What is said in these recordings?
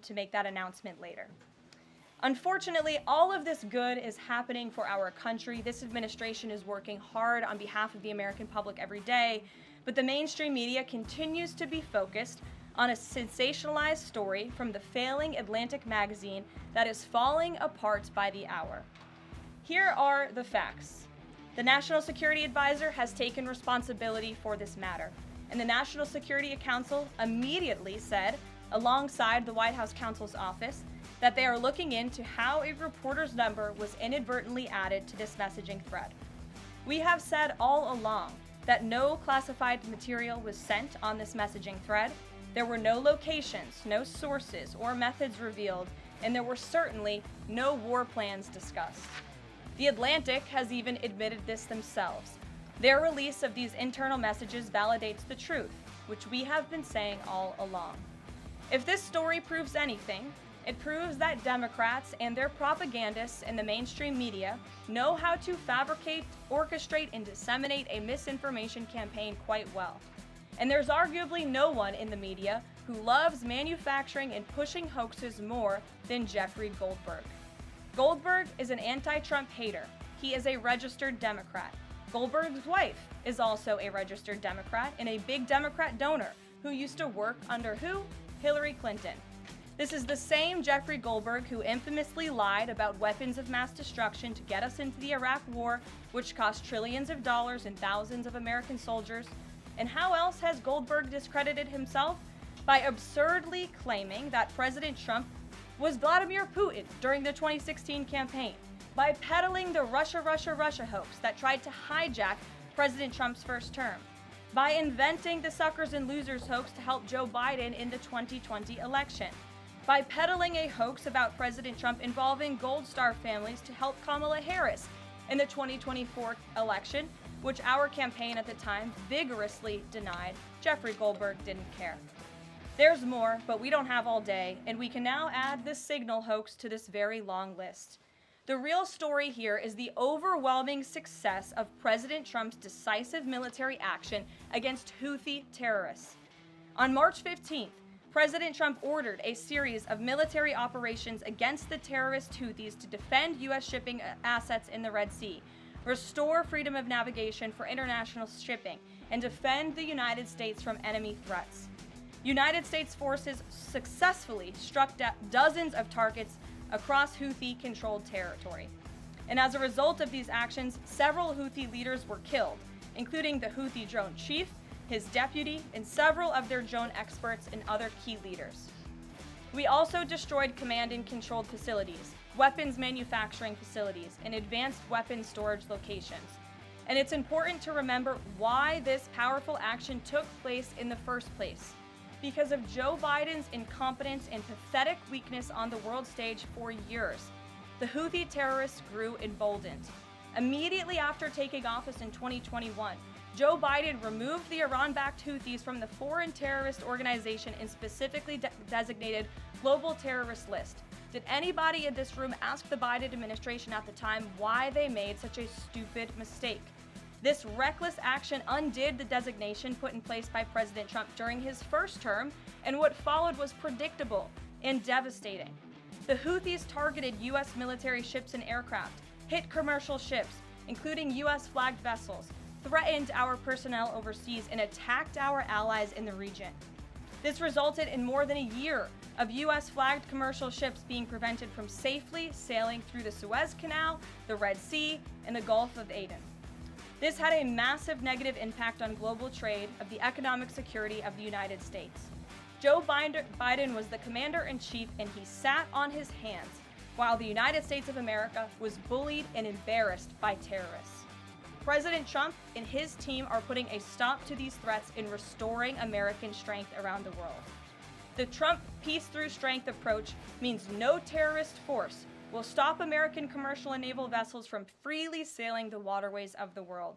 to make that announcement later. Unfortunately, all of this good is happening for our country. This administration is working hard on behalf of the American public every day, but the mainstream media continues to be focused on a sensationalized story from the failing Atlantic magazine that is falling apart by the hour. Here are the facts. The National Security Advisor has taken responsibility for this matter, and the National Security Council immediately said, alongside the White House counsel's office, that they are looking into how a reporter's number was inadvertently added to this messaging thread. We have said all along that no classified material was sent on this messaging thread. There were no locations, no sources, or methods revealed, and there were certainly no war plans discussed. The Atlantic has even admitted this themselves. Their release of these internal messages validates the truth, which we have been saying all along. If this story proves anything, it proves that Democrats and their propagandists in the mainstream media know how to fabricate, orchestrate, and disseminate a misinformation campaign quite well. And there's arguably no one in the media who loves manufacturing and pushing hoaxes more than Jeffrey Goldberg. Goldberg is an anti-Trump hater. He is a registered Democrat. Goldberg's wife is also a registered Democrat and a big Democrat donor who used to work under who? Hillary Clinton. This is the same Jeffrey Goldberg who infamously lied about weapons of mass destruction to get us into the Iraq War, which cost trillions of dollars and thousands of American soldiers. And how else has Goldberg discredited himself? By absurdly claiming that President Trump was Vladimir Putin during the 2016 campaign, by peddling the Russia hoax that tried to hijack President Trump's first term, by inventing the suckers and losers hoax to help Joe Biden in the 2020 election, by peddling a hoax about President Trump involving Gold Star families to help Kamala Harris in the 2024 election, which our campaign at the time vigorously denied. Jeffrey Goldberg didn't care. There's more, but we don't have all day, and we can now add this Signal hoax to this very long list. The real story here is the overwhelming success of President Trump's decisive military action against Houthi terrorists. On March 15th, President Trump ordered a series of military operations against the terrorist Houthis to defend U.S. shipping assets in the Red Sea, restore freedom of navigation for international shipping, and defend the United States from enemy threats. United States forces successfully struck dozens of targets across Houthi-controlled territory. And as a result of these actions, several Houthi leaders were killed, including the Houthi drone chief, his deputy, and several of their drone experts and other key leaders. We also destroyed command and controlled facilities, weapons manufacturing facilities, and advanced weapons storage locations. And it's important to remember why this powerful action took place in the first place. Because of Joe Biden's incompetence and pathetic weakness on the world stage for years, the Houthi terrorists grew emboldened. Immediately after taking office in 2021, Joe Biden removed the Iran-backed Houthis from the foreign terrorist organization and specifically designated global terrorist list. Did anybody in this room ask the Biden administration at the time why they made such a stupid mistake? This reckless action undid the designation put in place by President Trump during his first term, and what followed was predictable and devastating. The Houthis targeted U.S. military ships and aircraft, hit commercial ships, including U.S.-flagged vessels, threatened our personnel overseas, and attacked our allies in the region. This resulted in more than a year of U.S.-flagged commercial ships being prevented from safely sailing through the Suez Canal, the Red Sea, and the Gulf of Aden. This had a massive negative impact on global trade of the economic security of the United States. Joe Biden was the commander-in-chief, and he sat on his hands while the United States of America was bullied and embarrassed by terrorists. President Trump and his team are putting a stop to these threats and restoring American strength around the world. The Trump peace through strength approach means no terrorist force will stop American commercial and naval vessels from freely sailing the waterways of the world.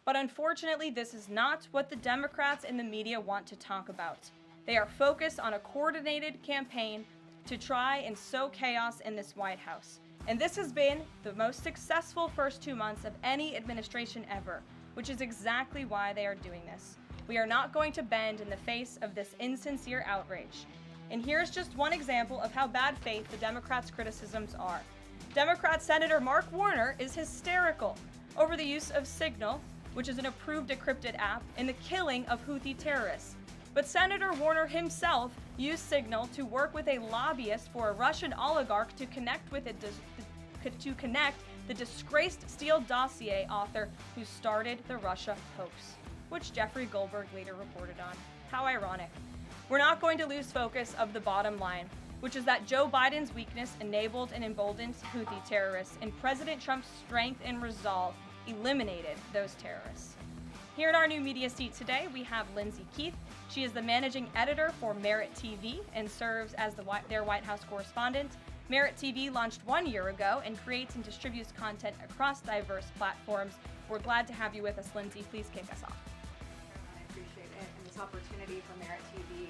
But unfortunately, this is not what the Democrats and the media want to talk about. They are focused on a coordinated campaign to try and sow chaos in this White House. And this has been the most successful first 2 months of any administration ever, which is exactly why they are doing this. We are not going to bend in the face of this insincere outrage. And here's just one example of how bad faith the Democrats' criticisms are. Democrat Senator Mark Warner is hysterical over the use of Signal, which is an approved decrypted app, in the killing of Houthi terrorists. But Senator Warner himself used Signal to work with a lobbyist for a Russian oligarch to connect the disgraced Steele dossier author who started the Russia hoax, which Jeffrey Goldberg later reported on. How ironic. We're not going to lose focus of the bottom line, which is that Joe Biden's weakness enabled and emboldened Houthi terrorists, and President Trump's strength and resolve eliminated those terrorists. Here in our new media seat today, we have Lindsay Keith. She is the managing editor for Merit TV and serves as their White House correspondent. Merit TV launched 1 year ago and creates and distributes content across diverse platforms. We're glad to have you with us, Lindsay. Please kick us off. I appreciate it and this opportunity for Merit TV.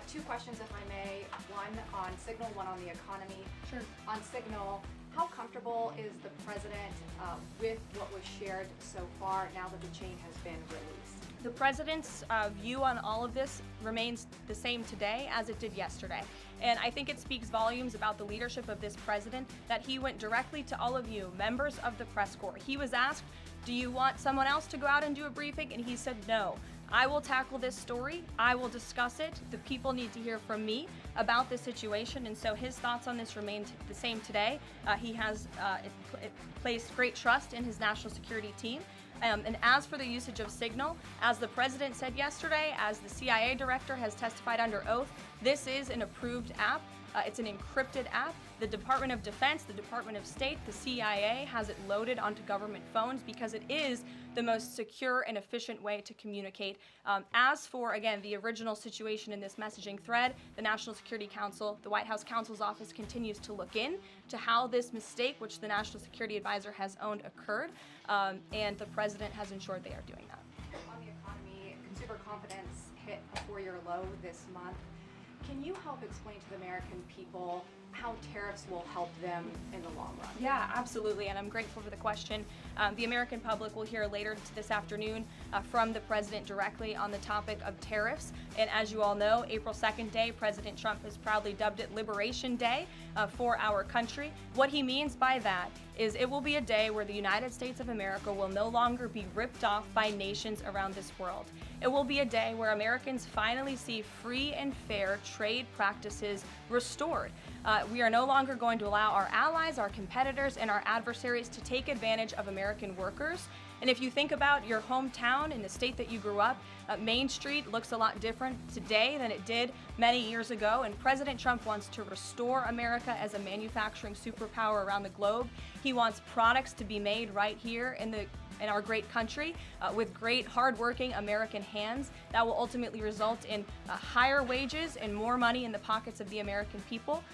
Two questions, if I may. One on Signal, one on the economy. Sure. On Signal, how comfortable is the president with what was shared so far now that the chain has been released? The president's view on all of this remains the same today as it did yesterday. And I think it speaks volumes about the leadership of this president that he went directly to all of you, members of the press corps. He was asked, do you want someone else to go out and do a briefing? And he said, no. I will tackle this story. I will discuss it. The people need to hear from me about this situation. And so his thoughts on this remain the same today. He has placed great trust in his national security team. And as for the usage of Signal, as the president said yesterday, as the CIA director has testified under oath, this is an approved app. It's an encrypted app. The Department of Defense, the Department of State, the CIA has it loaded onto government phones because it is the most secure and efficient way to communicate. As for, again, the original situation in this messaging thread, the National Security Council, the White House counsel's office continues to look in to how this mistake, which the National Security Advisor has owned, occurred, and the president has ensured they are doing that. On the economy, consumer confidence hit a 4-year low this month. Can you help explain to the American people how tariffs will help them in the long run? Yeah, absolutely, and I'm grateful for the question. The American public will hear later this afternoon from the president directly on the topic of tariffs. And as you all know, April 2nd day, President Trump has proudly dubbed it Liberation Day for our country. What he means by that is it will be a day where the United States of America will no longer be ripped off by nations around this world. It will be a day where Americans finally see free and fair trade practices restored. We are no longer going to allow our allies, our competitors, and our adversaries to take advantage of American workers. And if you think about your hometown and the state that you grew up, Main Street looks a lot different today than it did many years ago. And President Trump wants to restore America as a manufacturing superpower around the globe. He wants products to be made right here in our great country with great hardworking American hands that will ultimately result in higher wages and more money in the pockets of the American people.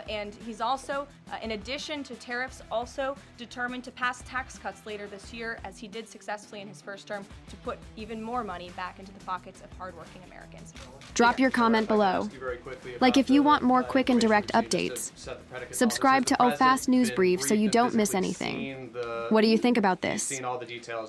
And he's also, in addition to tariffs, also determined to pass tax cuts later this year, as he did successfully in his first term, to put even more money back into the pockets of hardworking Americans. Drop your comment below. Like if you want more quick and direct updates. Subscribe to OFAST News Brief so you don't miss anything. What do you think about this?